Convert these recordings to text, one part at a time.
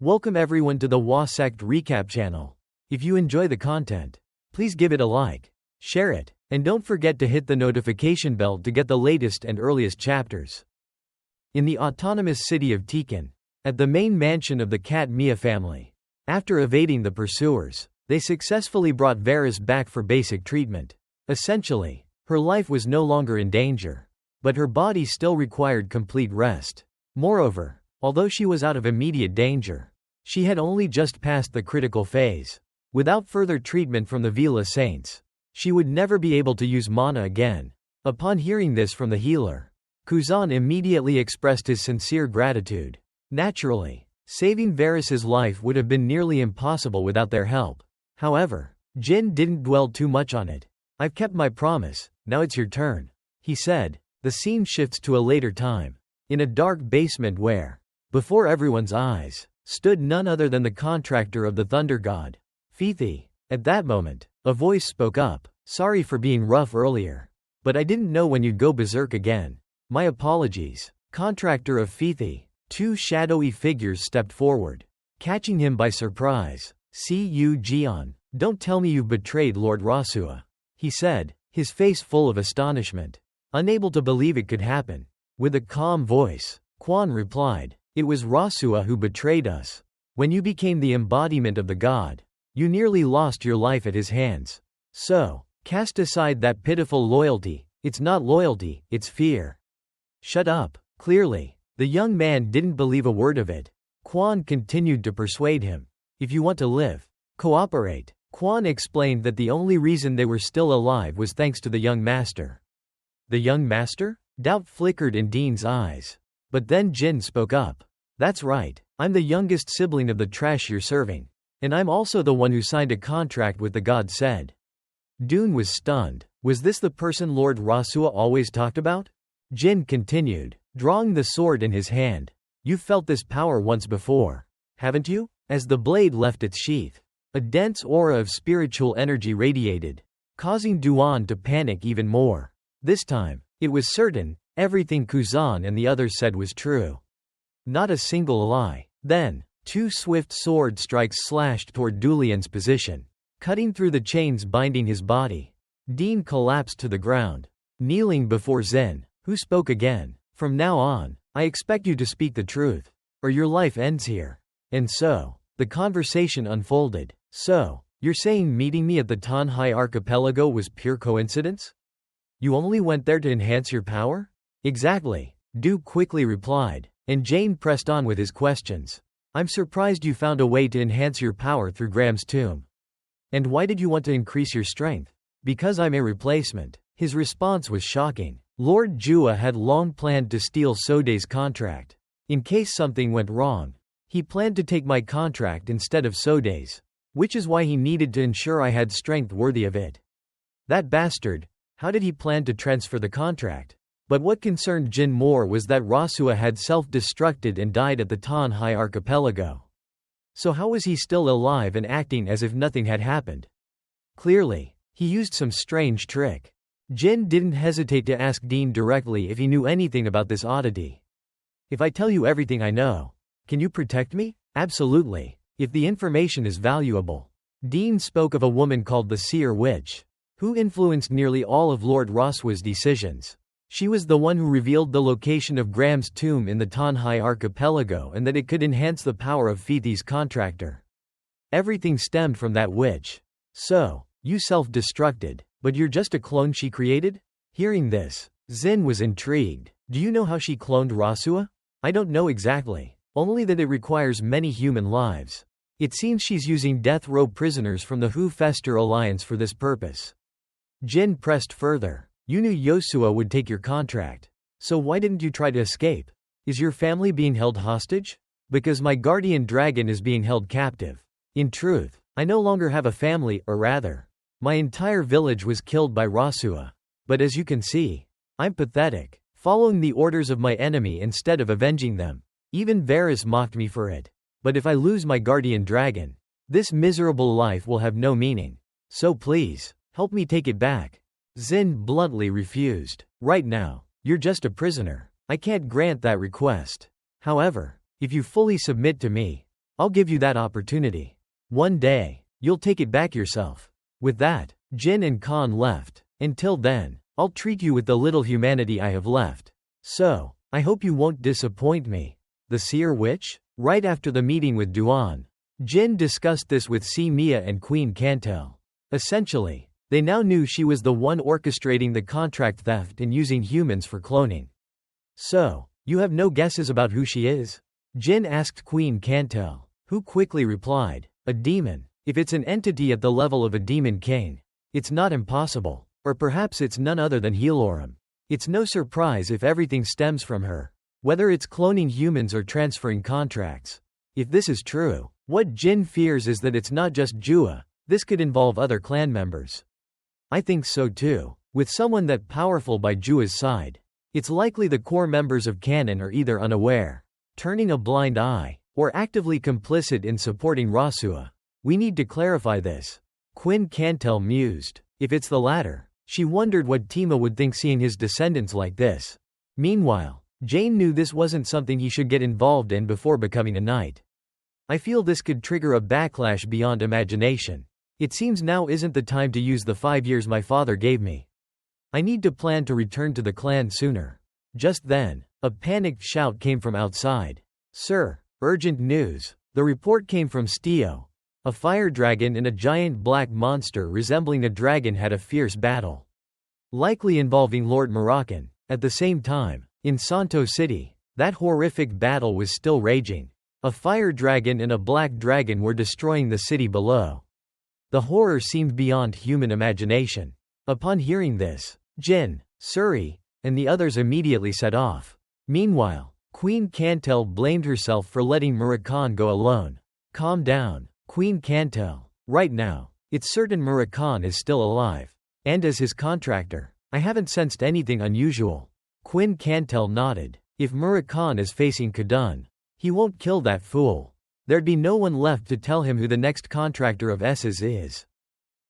Welcome everyone to the Hua Sect Recap channel. If you enjoy the content, please give it a like, share it, and don't forget to hit the notification bell to get the latest and earliest chapters. In the autonomous city of Tikan, at the main mansion of the cat Mia family, after evading the pursuers, they successfully brought Varys back for basic treatment. Essentially, her life was no longer in danger, but her body still required complete rest. Moreover, although she was out of immediate danger, she had only just passed the critical phase. Without further treatment from the Vila Saints, she would never be able to use mana again. Upon hearing this from the healer, Kuzan immediately expressed his sincere gratitude. Naturally, saving Varys' life would have been nearly impossible without their help. However, Jin didn't dwell too much on it. "I've kept my promise, now it's your turn," he said. The scene shifts to a later time, in a dark basement where, before everyone's eyes, stood none other than the contractor of the Thunder God, Fithi. At that moment, a voice spoke up. "Sorry for being rough earlier, but I didn't know when you'd go berserk again. My apologies." Contractor of Fithi. Two shadowy figures stepped forward, catching him by surprise. "See you, Jian. Don't tell me you've betrayed Lord Rasua," he said, his face full of astonishment. Unable to believe it could happen. With a calm voice, Quan replied, "It was Rasua who betrayed us. When you became the embodiment of the god, you nearly lost your life at his hands. So, cast aside that pitiful loyalty. It's not loyalty, it's fear." "Shut up." Clearly, the young man didn't believe a word of it. Quan continued to persuade him. "If you want to live, cooperate." Quan explained that the only reason they were still alive was thanks to the young master. "The young master?" Doubt flickered in Dean's eyes. But then Jin spoke up. "That's right, I'm the youngest sibling of the trash you're serving. And I'm also the one who signed a contract with the god said." Dune was stunned. Was this the person Lord Rasua always talked about? Jin continued, drawing the sword in his hand. "You've felt this power once before, haven't you?" As the blade left its sheath, a dense aura of spiritual energy radiated, causing Duan to panic even more. This time, it was certain, everything Kuzan and the others said was true. Not a single lie. Then, two swift sword strikes slashed toward Dulian's position, cutting through the chains binding his body. Dean collapsed to the ground, kneeling before Zen, who spoke again. "From now on, I expect you to speak the truth, or your life ends here." And so, the conversation unfolded. "So, you're saying meeting me at the Tanhai archipelago was pure coincidence? You only went there to enhance your power?" "Exactly," Du quickly replied, and Jane pressed on with his questions. "I'm surprised you found a way to enhance your power through Graham's tomb. And why did you want to increase your strength?" "Because I'm a replacement." His response was shocking. Lord Jua had long planned to steal Sode's contract. In case something went wrong, he planned to take my contract instead of Sode's, which is why he needed to ensure I had strength worthy of it. That bastard, how did he plan to transfer the contract? But what concerned Jin more was that Rasua had self-destructed and died at the Tanhai archipelago. So how was he still alive and acting as if nothing had happened? Clearly, he used some strange trick. Jin didn't hesitate to ask Dean directly if he knew anything about this oddity. "If I tell you everything I know, can you protect me?" "Absolutely, if the information is valuable." Dean spoke of a woman called the Seer Witch, who influenced nearly all of Lord Rasua's decisions. She was the one who revealed the location of Graham's tomb in the Tanhai archipelago and that it could enhance the power of Fithi's contractor. Everything stemmed from that witch. "So, you self-destructed, but you're just a clone she created?" Hearing this, Zin was intrigued. "Do you know how she cloned Rasua?" "I don't know exactly, only that it requires many human lives. It seems she's using death row prisoners from the Hu Fester Alliance for this purpose." Jin pressed further. "You knew Yosua would take your contract. So why didn't you try to escape? Is your family being held hostage?" "Because my guardian dragon is being held captive. In truth, I no longer have a family, or rather, my entire village was killed by Rasua. But as you can see, I'm pathetic, following the orders of my enemy instead of avenging them. Even Varys mocked me for it. But if I lose my guardian dragon, this miserable life will have no meaning. So please, help me take it back." Zin bluntly refused. "Right now, you're just a prisoner. I can't grant that request. However, if you fully submit to me, I'll give you that opportunity. One day, you'll take it back yourself. With that, Jin and Khan left. Until then, I'll treat you with the little humanity I have left. So, I hope you won't disappoint me. The seer witch? Right after the meeting with Duan, Jin discussed this with Si Mia and Queen Cantel. Essentially, they now knew she was the one orchestrating the contract theft and using humans for cloning. So, you have no guesses about who she is? Jin asked Queen Cantel, who quickly replied, a demon. If it's an entity at the level of a demon king, it's not impossible. Or perhaps it's none other than Helorum. It's no surprise if everything stems from her. Whether it's cloning humans or transferring contracts. If this is true, what Jin fears is that it's not just Jua, this could involve other clan members. I think so too. With someone that powerful by Jua's side, it's likely the core members of Canon are either unaware, turning a blind eye, or actively complicit in supporting Rasua. We need to clarify this. Queen Cantel mused. If it's the latter, she wondered what Tima would think seeing his descendants like this. Meanwhile, Jane knew this wasn't something he should get involved in before becoming a knight. I feel this could trigger a backlash beyond imagination. It seems now isn't the time to use the 5 years my father gave me. I need to plan to return to the clan sooner. Just then, a panicked shout came from outside. Sir, urgent news. The report came from Stio. A fire dragon and a giant black monster resembling a dragon had a fierce battle. Likely involving Lord Moroccan. At the same time, in Santo City, that horrific battle was still raging. A fire dragon and a black dragon were destroying the city below. The horror seemed beyond human imagination. Upon hearing this, Jin, Suri, and the others immediately set off. Meanwhile, Queen Cantel blamed herself for letting Moroccan go alone. Calm down, Queen Cantel. Right now, it's certain Moroccan is still alive. And as his contractor, I haven't sensed anything unusual. Queen Cantel nodded. If Moroccan is facing Kadun, he won't kill that fool. There'd be no one left to tell him who the next contractor of S's is.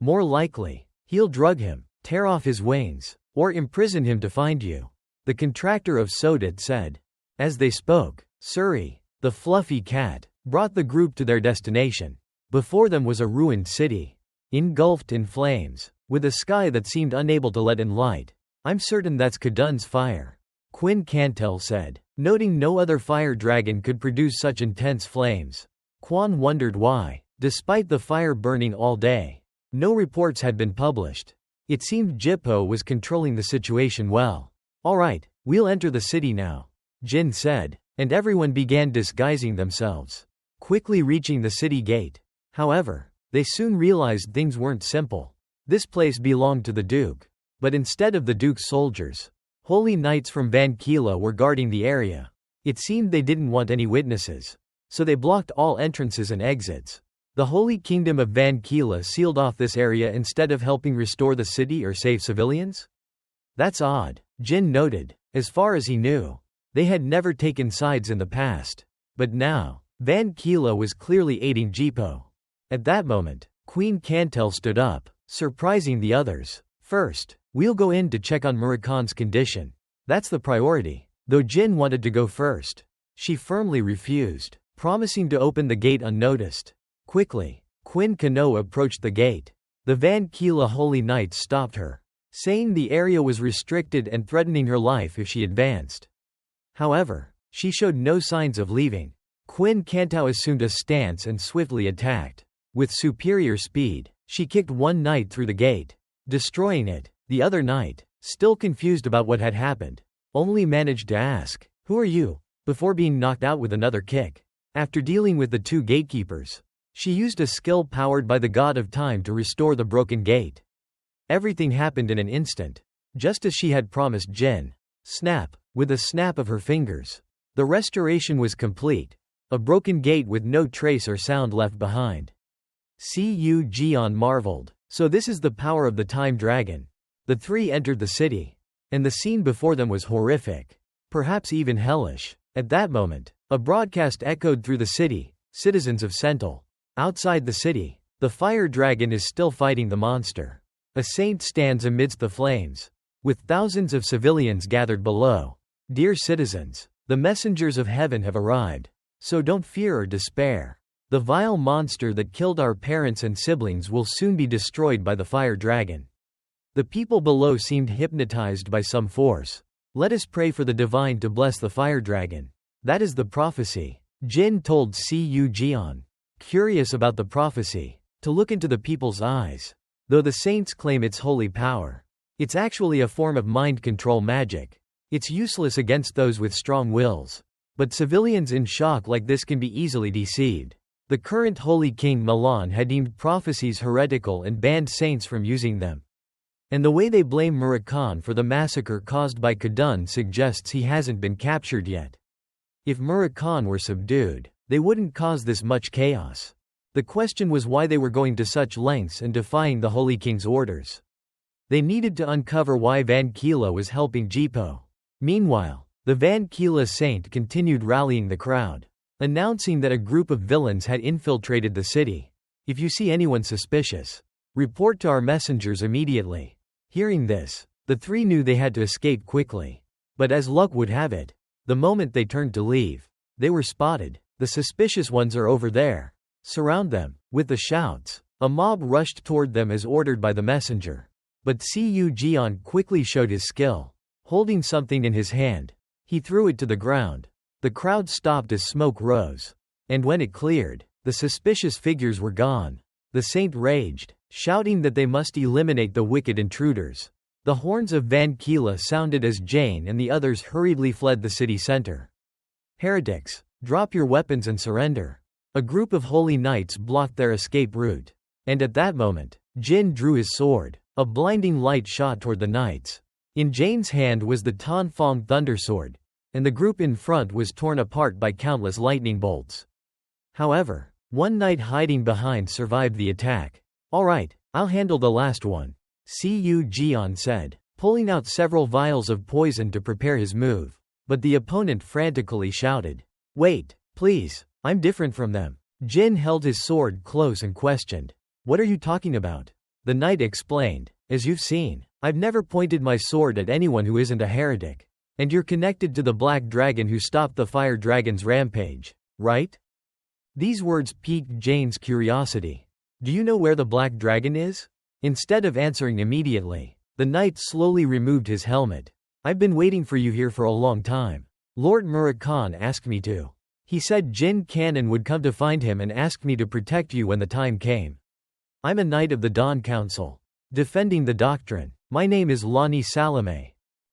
More likely, he'll drug him, tear off his wings, or imprison him to find you. The contractor of Sodat said. As they spoke, Suri, the fluffy cat, brought the group to their destination. Before them was a ruined city, engulfed in flames, with a sky that seemed unable to let in light. I'm certain that's Kadun's fire, Queen Cantel said, noting no other fire dragon could produce such intense flames. Quan wondered why, despite the fire burning all day, no reports had been published. It seemed Jippo was controlling the situation well. All right, we'll enter the city now, Jin said, and everyone began disguising themselves, quickly reaching the city gate. However, they soon realized things weren't simple. This place belonged to the Duke. But instead of the Duke's soldiers, holy knights from Vankila were guarding the area. It seemed they didn't want any witnesses. So they blocked all entrances and exits. The Holy Kingdom of Vankila sealed off this area instead of helping restore the city or save civilians? That's odd, Jin noted. As far as he knew, they had never taken sides in the past. But now, Vankila was clearly aiding Jippo. At that moment, Queen Cantel stood up, surprising the others. First, we'll go in to check on Moroccan's condition. That's the priority. Though Jin wanted to go first, she firmly refused, promising to open the gate unnoticed. Quickly, Queen Kano approached the gate. The Vankila Holy Knights stopped her, saying the area was restricted and threatening her life if she advanced. However, she showed no signs of leaving. Queen Cantal assumed a stance and swiftly attacked. With superior speed, she kicked one knight through the gate, destroying it. The other knight, still confused about what had happened, only managed to ask, "Who are you?" before being knocked out with another kick. After dealing with the two gatekeepers, she used a skill powered by the god of time to restore the broken gate. Everything happened in an instant, just as she had promised Jin. Snap, with a snap of her fingers. The restoration was complete, a broken gate with no trace or sound left behind. Cu Jian marveled. So this is the power of the time dragon. The three entered the city, and the scene before them was horrific, perhaps even hellish. At that moment, a broadcast echoed through the city. Citizens of Sental. Outside the city, the fire dragon is still fighting the monster. A saint stands amidst the flames, with thousands of civilians gathered below. Dear citizens, the messengers of heaven have arrived, so don't fear or despair. The vile monster that killed our parents and siblings will soon be destroyed by the fire dragon. The people below seemed hypnotized by some force. Let us pray for the divine to bless the fire dragon. That is the prophecy, Jin told Cu Jian. Curious about the prophecy, to look into the people's eyes. Though the saints claim its holy power, it's actually a form of mind control magic. It's useless against those with strong wills. But civilians in shock like this can be easily deceived. The current Holy King Milan had deemed prophecies heretical and banned saints from using them. And the way they blame Murakhan for the massacre caused by Kadun suggests he hasn't been captured yet. If Murakhan were subdued, they wouldn't cause this much chaos. The question was why they were going to such lengths and defying the Holy King's orders. They needed to uncover why Vankila was helping Jipo. Meanwhile, the Vankila saint continued rallying the crowd, announcing that a group of villains had infiltrated the city. If you see anyone suspicious, report to our messengers immediately. Hearing this, the three knew they had to escape quickly. But as luck would have it, the moment they turned to leave, they were spotted. The suspicious ones are over there. Surround them. With the shouts, a mob rushed toward them as ordered by the messenger. But Cu Jian quickly showed his skill. Holding something in his hand, he threw it to the ground. The crowd stopped as smoke rose. And when it cleared, the suspicious figures were gone. The saint raged, shouting that they must eliminate the wicked intruders. The horns of Vankila sounded as Jane and the others hurriedly fled the city center. Heretics, drop your weapons and surrender. A group of holy knights blocked their escape route. And at that moment, Jin drew his sword. A blinding light shot toward the knights. In Jane's hand was the Tanfong Thundersword, and the group in front was torn apart by countless lightning bolts. However, one knight hiding behind survived the attack. All right, I'll handle the last one, Cu Jian said, pulling out several vials of poison to prepare his move. But the opponent frantically shouted, "Wait, please, I'm different from them." Jin held his sword close and questioned, "What are you talking about?" The knight explained, "As you've seen, I've never pointed my sword at anyone who isn't a heretic. And you're connected to the black dragon who stopped the fire dragon's rampage, right?" These words piqued Jane's curiosity. "Do you know where the black dragon is?" Instead of answering immediately, the knight slowly removed his helmet. "I've been waiting for you here for a long time. Lord Murakhan asked me to. He said Jin Cannon would come to find him and asked me to protect you when the time came. I'm a knight of the Dawn Council, defending the doctrine. My name is Lani Salome."